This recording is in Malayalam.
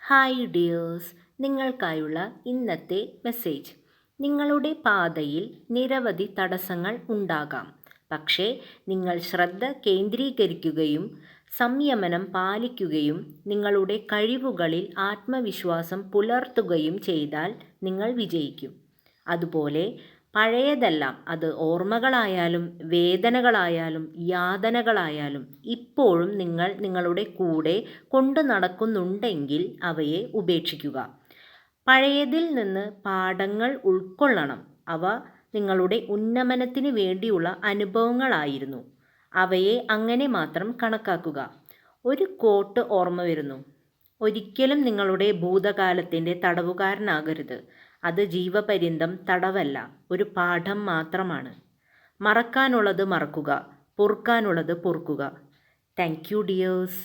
ഹായ് ഡിയേഴ്സ്, നിങ്ങൾക്കായുള്ള ഇന്നത്തെ മെസ്സേജ്. നിങ്ങളുടെ പാതയിൽ നിരവധി തടസ്സങ്ങൾ ഉണ്ടാകാം. പക്ഷേ നിങ്ങൾ ശ്രദ്ധ കേന്ദ്രീകരിക്കുകയും സംയമനം പാലിക്കുകയും നിങ്ങളുടെ കഴിവുകളിൽ ആത്മവിശ്വാസം പുലർത്തുകയും ചെയ്താൽ നിങ്ങൾ വിജയിക്കും. അതുപോലെ പഴയതെല്ലാം, അത് ഓർമ്മകളായാലും വേദനകളായാലും യാതനകളായാലും, ഇപ്പോഴും നിങ്ങൾ നിങ്ങളുടെ കൂടെ കൊണ്ടു നടക്കുന്നുണ്ടെങ്കിൽ അവയെ ഉപേക്ഷിക്കുക. പഴയതിൽ നിന്ന് പാഠങ്ങൾ ഉൾക്കൊള്ളണം. അവ നിങ്ങളുടെ ഉന്നമനത്തിന് വേണ്ടിയുള്ള അനുഭവങ്ങളായിരുന്നു. അവയെ അങ്ങനെ മാത്രം കണക്കാക്കുക. ഒരു കോട്ട് ഓർമ്മ വരുന്നു: ഒരിക്കലും നിങ്ങളുടെ ഭൂതകാലത്തിൻ്റെ തടവുകാരനാകരുത്. അത് ജീവപര്യന്തം തടവല്ല, ഒരു പാഠം മാത്രമാണ്. മറക്കാനുള്ളത് മറക്കുക, പൊറുക്കാനുള്ളത് പൊറുക്കുക. Thank you dears.